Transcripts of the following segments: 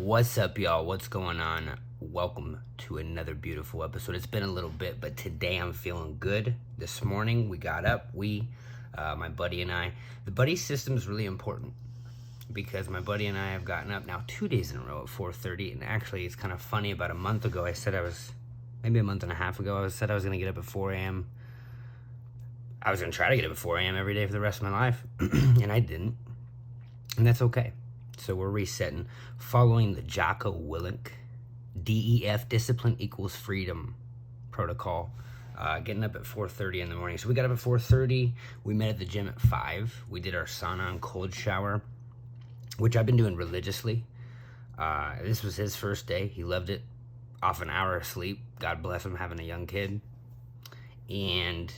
What's up, y'all? What's going on? Welcome to another beautiful episode. It's been a little bit, but today I'm feeling good. This morning we got up. My buddy and I, the buddy system is really important because my buddy and I have gotten up now 2 days in a row at 4:30. And actually, it's kind of funny. About a month ago, maybe a month and a half ago, I said I was going to get up at 4 a.m. I was going to try to get up at 4 a.m. every day for the rest of my life, and I didn't. And that's okay. So we're resetting, following the Jocko Willink DEF, discipline equals freedom protocol, getting up at 4:30 in the morning. So we got up at 4:30. We met at the gym at 5. We did our sauna and cold shower, which I've been doing religiously. This was his first day. He loved it. Off an hour of sleep. God bless him, having a young kid. And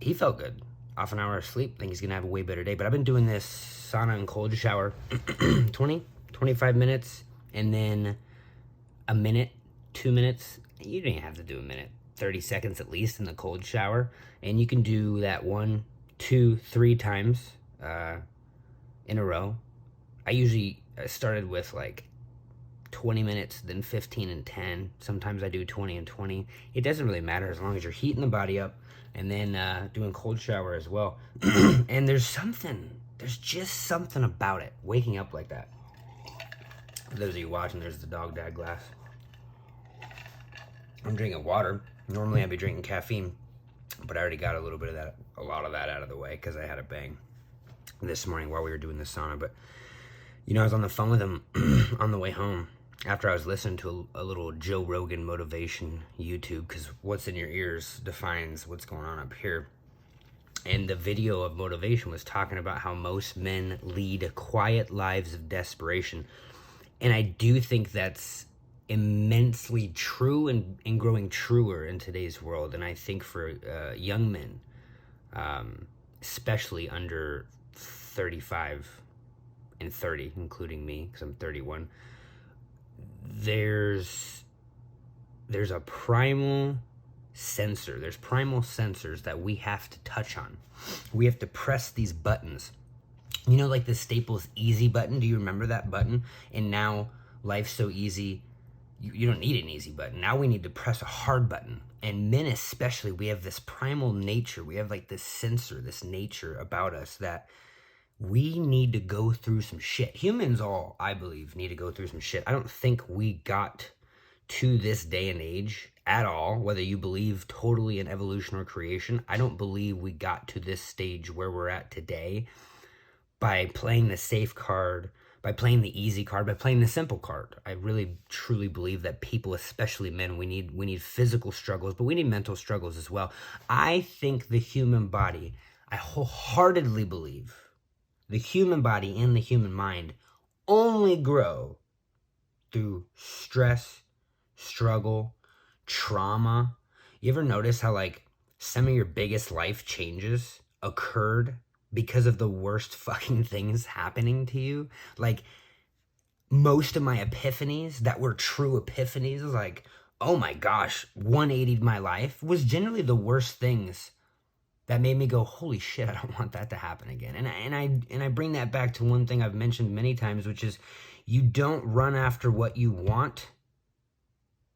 he felt good. Off an hour of sleep. Think he's going to have a way better day. But I've been doing this sauna and cold shower 25 minutes, and then a minute, 2 minutes. You don't even have to do a minute. 30 seconds at least in the cold shower. And you can do that 1, 2, 3 times in a row. I usually started with like 20 minutes, then 15 and 10. Sometimes I do 20 and 20. It doesn't really matter as long as you're heating the body up, and then doing cold shower as well. And there's just something about it, waking up like that. For those of you watching, there's the dog dad glass. I'm drinking water. Normally I'd be drinking caffeine, but I already got a lot of that out of the way because I had a bang this morning while we were doing the sauna. But I was on the phone with him on the way home after I was listening to a little Joe Rogan motivation YouTube, because what's in your ears defines what's going on up here. And the video of motivation was talking about how most men lead quiet lives of desperation. And I do think that's immensely true and growing truer in today's world. And I think for young men, especially under 35 and 30, including me, because I'm 31, there's a primal sensor. There's primal sensors that we have to touch on. We have to press these buttons. Like the Staples easy button. Do you remember that button? And now life's so easy, you don't need an easy button. Now we need to press a hard button. And men especially, we have this primal nature. We have like this sensor, this nature about us that we need to go through some shit. Humans all, I believe, need to go through some shit. I don't think we got to this day and age at all, whether you believe totally in evolution or creation. I don't believe we got to this stage where we're at today by playing the safe card, by playing the easy card, by playing the simple card. I really, truly believe that people, especially men, we need physical struggles, but we need mental struggles as well. I think the human body, I wholeheartedly believe, the human body and the human mind only grow through stress, struggle, trauma. You ever notice how some of your biggest life changes occurred because of the worst fucking things happening to you? Most of my epiphanies that were true epiphanies, oh my gosh, 180'd my life, was generally the worst things that made me go, holy shit, I don't want that to happen again. And I bring that back to one thing I've mentioned many times, which is you don't run after what you want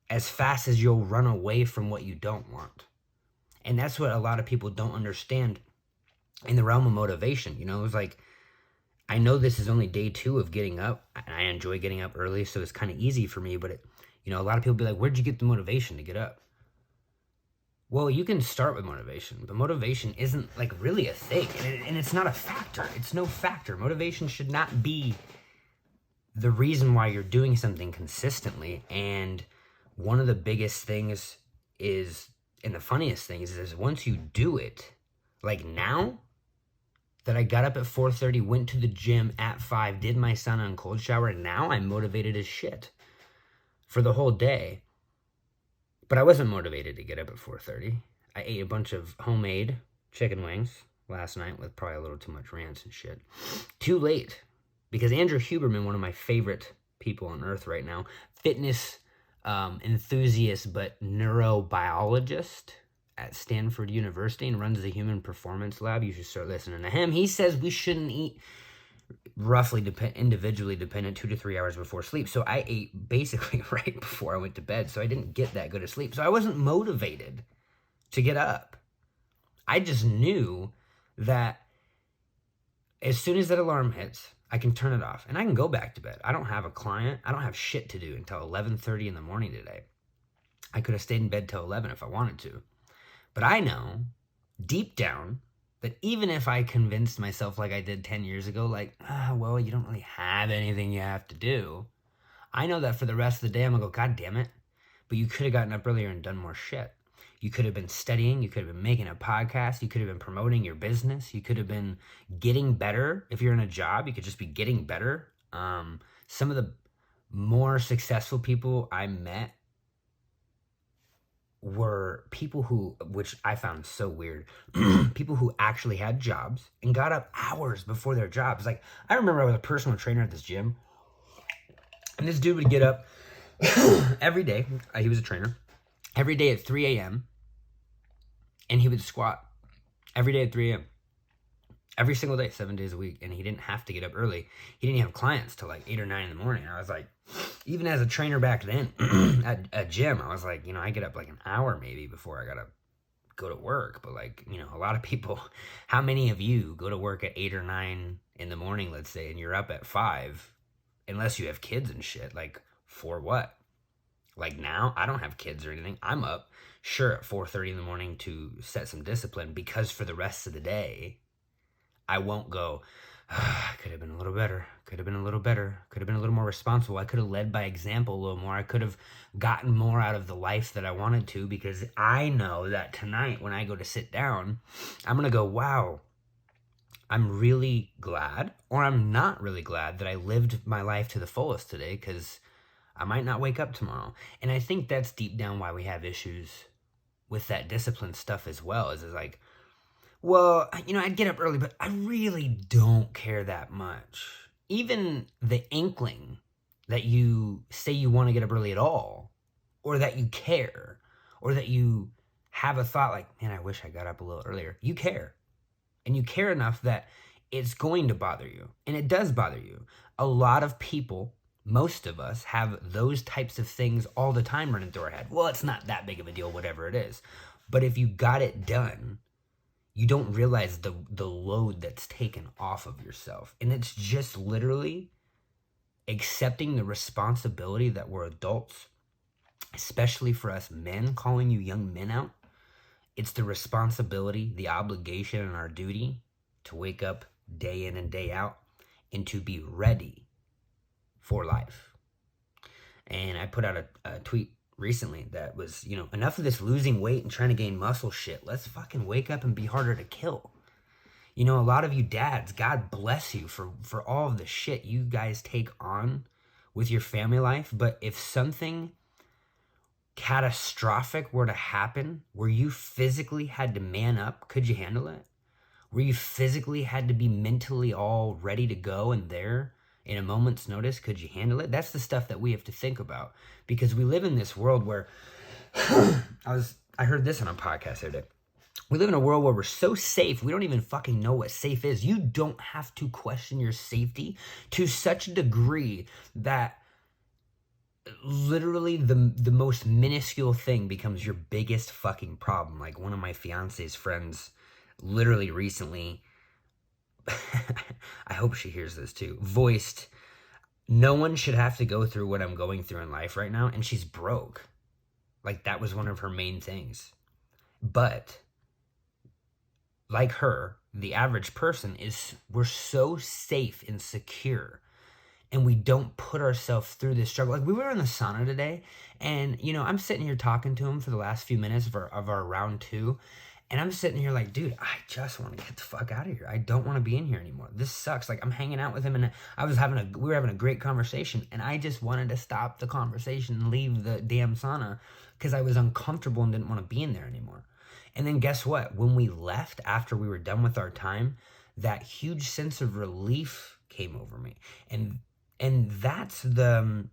as fast as you'll run away from what you don't want. And that's what a lot of people don't understand in the realm of motivation. It's I know this is only day 2 of getting up, and I enjoy getting up early, so it's kind of easy for me, but a lot of people be like, where'd you get the motivation to get up? Well, you can start with motivation, but motivation isn't really a thing, and it's not a factor. It's no factor. Motivation should not be the reason why you're doing something consistently. And one of the biggest things is, and the funniest things is once you do it, now that I got up at 4:30, went to the gym at 5, did my sauna and cold shower, now I'm motivated as shit for the whole day. But I wasn't motivated to get up at 4:30. I ate a bunch of homemade chicken wings last night with probably a little too much ranch and shit. Too late. Because Andrew Huberman, one of my favorite people on earth right now, fitness enthusiast but neurobiologist at Stanford University and runs the Human Performance Lab. You should start listening to him. He says we shouldn't eat roughly individually dependent 2 to 3 hours before sleep. So I ate basically right before I went to bed. So I didn't get that good of sleep. So I wasn't motivated to get up. I just knew that as soon as that alarm hits, I can turn it off and I can go back to bed. I don't have a client. I don't have shit to do until 11:30 in the morning today. I could have stayed in bed till 11 if I wanted to. But I know deep down that even if I convinced myself like I did 10 years ago, like, well, you don't really have anything you have to do. I know that for the rest of the day, I'm going to go, God damn it. But you could have gotten up earlier and done more shit. You could have been studying. You could have been making a podcast. You could have been promoting your business. You could have been getting better. If you're in a job, you could just be getting better. Some of the more successful people I met were people who, which I found so weird, people who actually had jobs and got up hours before their jobs. Like, I remember I was a personal trainer at this gym, and this dude would get up every day. He was a trainer every day at 3 a.m. and he would squat every day at 3 a.m. every single day, 7 days a week. And he didn't have to get up early. He didn't have clients till like 8 or 9 in the morning. I was like, even as a trainer back then at a gym, I was like, I get up like an hour maybe before I gotta go to work. But like, a lot of people, how many of you go to work at 8 or 9 in the morning, let's say, and you're up at 5, unless you have kids and shit, like for what? Like now, I don't have kids or anything. I'm up, sure, at 4:30 in the morning to set some discipline, because for the rest of the day, I won't go, I could have been a little better, could have been a little better, could have been a little more responsible. I could have led by example a little more. I could have gotten more out of the life that I wanted to, because I know that tonight when I go to sit down, I'm going to go, wow, I'm really glad, or I'm not really glad that I lived my life to the fullest today, because I might not wake up tomorrow. And I think that's deep down why we have issues with that discipline stuff as well, is like, well, I'd get up early, but I really don't care that much. Even the inkling that you say you want to get up early at all, or that you care, or that you have a thought like, man, I wish I got up a little earlier. You care. And you care enough that it's going to bother you. And it does bother you. A lot of people, most of us, have those types of things all the time running through our head. Well, it's not that big of a deal, whatever it is. But if you got it done, you don't realize the load that's taken off of yourself. And it's just literally accepting the responsibility that we're adults, especially for us men, calling you young men out. It's the responsibility, the obligation, and our duty to wake up day in and day out and to be ready for life. And I put out a tweet recently that was, enough of this losing weight and trying to gain muscle shit. Let's fucking wake up and be harder to kill. A lot of you dads, God bless you for all of the shit you guys take on with your family life. But if something catastrophic were to happen where you physically had to man up, could you handle it? Where you physically had to be mentally all ready to go and there in a moment's notice, could you handle it? That's the stuff that we have to think about, because we live in this world where I heard this on a podcast the other day. We live in a world where we're so safe, we don't even fucking know what safe is. You don't have to question your safety to such a degree that literally the most minuscule thing becomes your biggest fucking problem. Like one of my fiance's friends literally recently, I hope she hears this too, voiced, no one should have to go through what I'm going through in life right now, and she's broke. Like that was one of her main things. But like her, the average person we're so safe and secure, and we don't put ourselves through this struggle. Like we were in the sauna today, and I'm sitting here talking to him for the last few minutes of our round 2, and I'm sitting here like, dude, I just want to get the fuck out of here. I don't want to be in here anymore. This sucks. Like I'm hanging out with him, and we were having a great conversation, and I just wanted to stop the conversation and leave the damn sauna because I was uncomfortable and didn't want to be in there anymore. And then guess what? When we left after we were done with our time, that huge sense of relief came over me. And that's the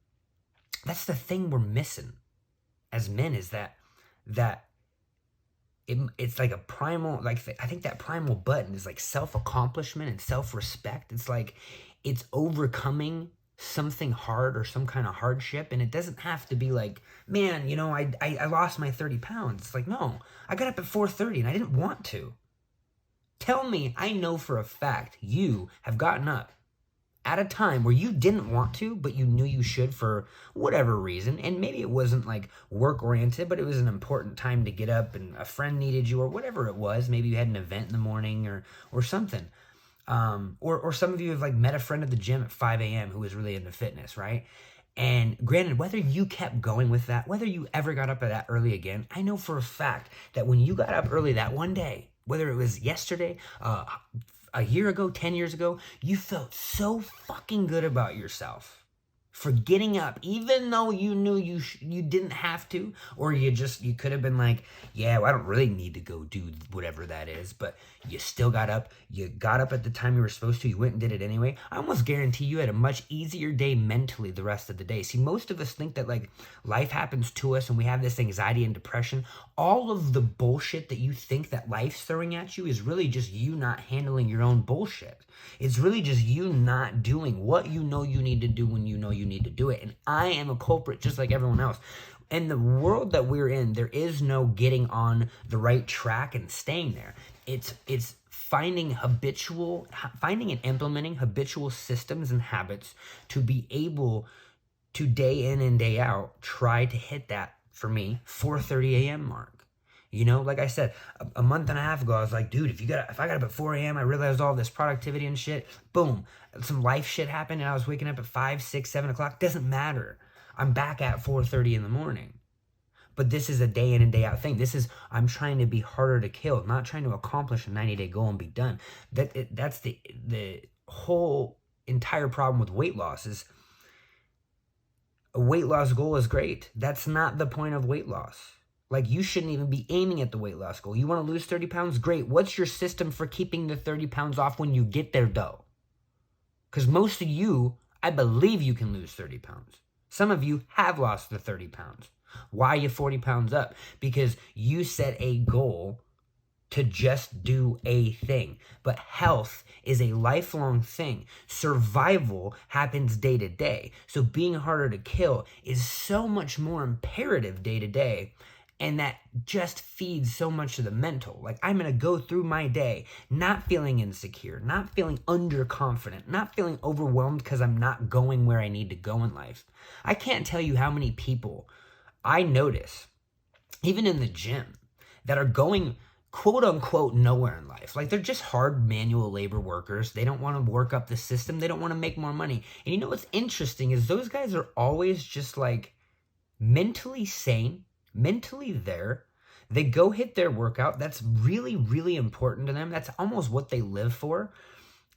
thing we're missing as men, is that it's like a primal, like I think that primal button is like self-accomplishment and self-respect. It's like It's overcoming something hard or some kind of hardship. And it doesn't have to be like, man, I lost my 30 pounds. It's like, no, I got up at 4:30 and I didn't want to. Tell me, I know for a fact you have gotten up at a time where you didn't want to, but you knew you should for whatever reason. And maybe it wasn't like work oriented, but it was an important time to get up and a friend needed you or whatever it was. Maybe you had an event in the morning or something. Or some of you have like met a friend at the gym at 5 a.m. who was really into fitness, right? And granted, whether you kept going with that, whether you ever got up at that early again, I know for a fact that when you got up early that one day, whether it was yesterday, a year ago, 10 years ago, you felt so fucking good about yourself for getting up, even though you knew you didn't have to, or you could have been like, yeah, well, I don't really need to go do whatever that is, but you still got up. You got up at the time you were supposed to. You went and did it anyway. I almost guarantee you had a much easier day mentally the rest of the day. See, most of us think that like life happens to us and we have this anxiety and depression. All of the bullshit that you think that life's throwing at you is really just you not handling your own bullshit. It's really just you not doing what you know you need to do when you know you need to do it. And I am a culprit just like everyone else. In the world that we're in, there is no getting on the right track and staying there. It's finding and implementing habitual systems and habits to be able to day in and day out try to hit that, for me, 4:30 a.m. mark. Like I said, a month and a half ago, I was like, dude, if I got up at 4 a.m., I realized all this productivity and shit, boom, some life shit happened, and I was waking up at 5, 6, 7 o'clock. Doesn't matter. I'm back at 4:30 in the morning. But this is a day in and day out thing. I'm trying to be harder to kill, not trying to accomplish a 90-day goal and be done. That's the whole entire problem with weight loss is a weight loss goal is great. That's not the point of weight loss. Like, you shouldn't even be aiming at the weight loss goal. You want to lose 30 pounds? Great. What's your system for keeping the 30 pounds off when you get there, though? Because most of you, I believe you can lose 30 pounds. Some of you have lost the 30 pounds. Why are you 40 pounds up? Because you set a goal to just do a thing. But health is a lifelong thing. Survival happens day to day. So being harder to kill is so much more imperative day to day. And that just feeds so much of the mental. Like, I'm going to go through my day not feeling insecure, not feeling underconfident, not feeling overwhelmed because I'm not going where I need to go in life. I can't tell you how many people I notice, even in the gym, that are going quote unquote nowhere in life. Like, they're just hard manual labor workers. They don't want to work up the system. They don't want to make more money. And you know what's interesting is those guys are always just like mentally sane, mentally there. They go hit their workout. That's really, really important to them. That's almost what they live for.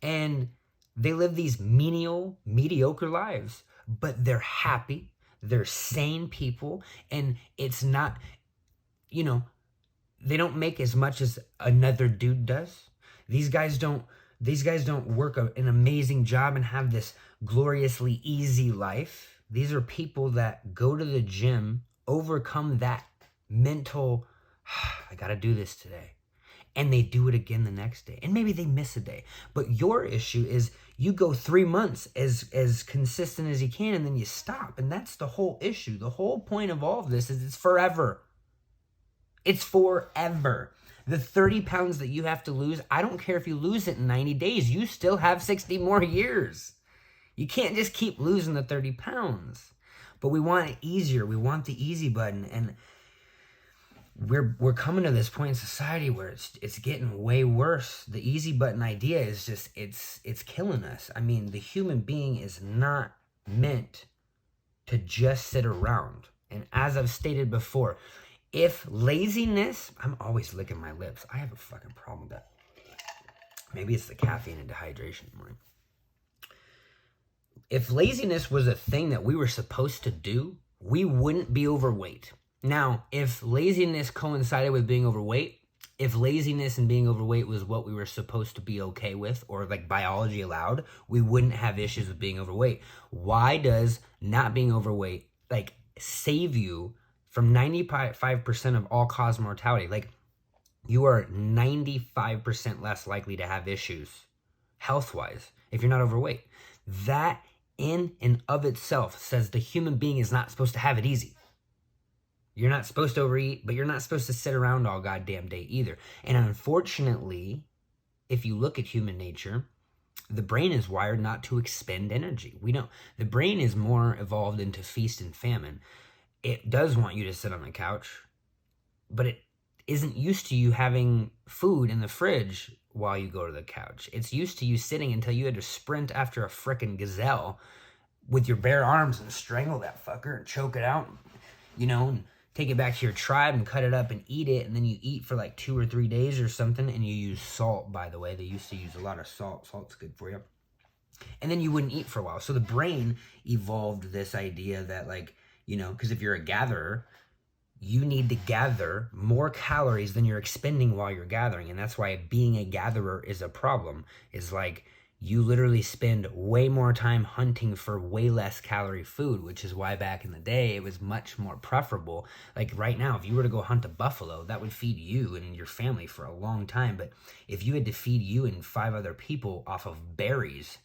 And they live these mediocre lives, but they're happy. They're sane people. And it's not, they don't make as much as another dude does. These guys don't work an amazing job and have this gloriously easy life. These are people that go to the gym, overcome that mental, I got to do this today. And they do it again the next day. And maybe they miss a day. But your issue is you go 3 months as consistent as you can and then you stop. And that's the whole issue. The whole point of all of this is it's forever. It's forever. The 30 pounds that you have to lose, I don't care if you lose it in 90 days. You still have 60 more years. You can't just keep losing the 30 pounds. But we want it easier. We want the easy button. And we're coming to this point in society where it's getting way worse. The easy button idea is just, it's killing us. I mean, the human being is not meant to just sit around. And as I've stated before, if laziness, I'm always licking my lips. I have a fucking problem with that. Maybe it's the caffeine and dehydration in the morning. If laziness was a thing that we were supposed to do, we wouldn't be overweight. Now, if laziness coincided with being overweight, if laziness and being overweight was what we were supposed to be okay with, or like biology allowed, we wouldn't have issues with being overweight. Why does not being overweight like save you from 95% of all cause mortality? Like, you are 95% less likely to have issues health-wise if you're not overweight. That in and of itself says the human being is not supposed to have it easy. You're not supposed to overeat, but you're not supposed to sit around all goddamn day either. And unfortunately, if you look at human nature, the brain is wired not to expend energy. The brain is more evolved into feast and famine. It does want you to sit on the couch, but it isn't used to you having food in the fridge while you go to the couch. It's used to you sitting until you had to sprint after a frickin' gazelle with your bare arms and strangle that fucker and choke it out, and take it back to your tribe and cut it up and eat it, and then you eat for like 2 or 3 days or something, and you use salt, by the way. They used to use a lot of salt. Salt's good for you. And then you wouldn't eat for a while. So the brain evolved this idea that, like, because if you're a gatherer, you need to gather more calories than you're expending while you're gathering. And that's why being a gatherer is a problem. Is like, you literally spend way more time hunting for way less calorie food, which is why back in the day, it was much more preferable. Like right now, if you were to go hunt a buffalo, that would feed you and your family for a long time. But if you had to feed you and 5 other people off of berries,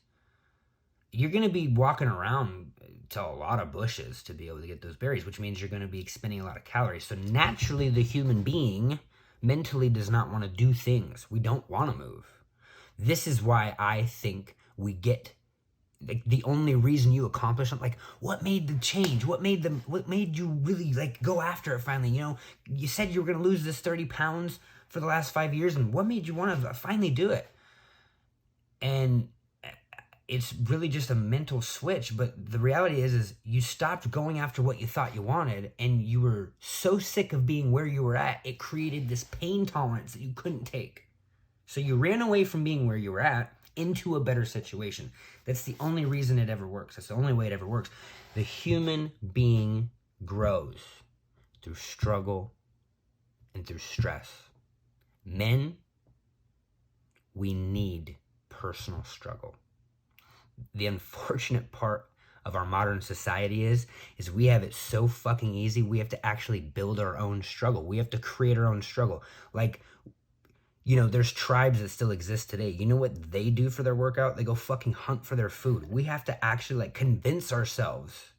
you're going to be walking around to a lot of bushes to be able to get those berries, which means you're going to be expending a lot of calories. So naturally, the human being mentally does not want to do things. We don't want to move. This is why I think we get, like, the only reason you accomplish something, like, what made the change? What made you really, like, go after it finally? You said you were going to lose this 30 pounds for the last 5 years, and what made you want to finally do it? And it's really just a mental switch. But the reality is you stopped going after what you thought you wanted, and you were so sick of being where you were at, it created this pain tolerance that you couldn't take. So you ran away from being where you were at into a better situation. That's the only reason it ever works. That's the only way it ever works. The human being grows through struggle and through stress. Men, we need personal struggle. The unfortunate part of our modern society is we have it so fucking easy. We have to actually build our own struggle. We have to create our own struggle. Like, there's tribes that still exist today. You know what they do for their workout? They go fucking hunt for their food. We have to actually, like, convince ourselves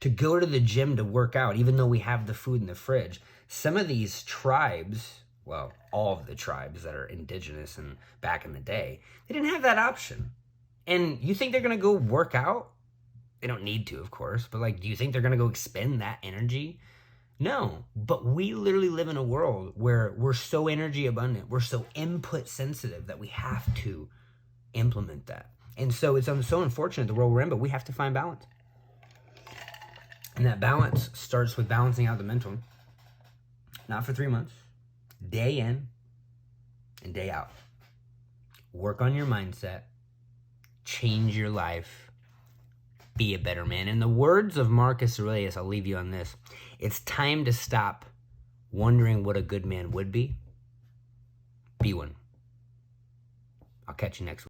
to go to the gym to work out, even though we have the food in the fridge. Some of these tribes, well, all of the tribes that are indigenous and back in the day, they didn't have that option. And you think they're going to go work out? They don't need to, of course. But, like, do you think they're going to go expend that energy? No, but we literally live in a world where we're so energy abundant, we're so input sensitive that we have to implement that. And so it's so unfortunate the world we're in, but we have to find balance. And that balance starts with balancing out the mental, not for 3 months, day in and day out. Work on your mindset, change your life, be a better man. In the words of Marcus Aurelius, I'll leave you on this. It's time to stop wondering what a good man would be. Be one. I'll catch you next week.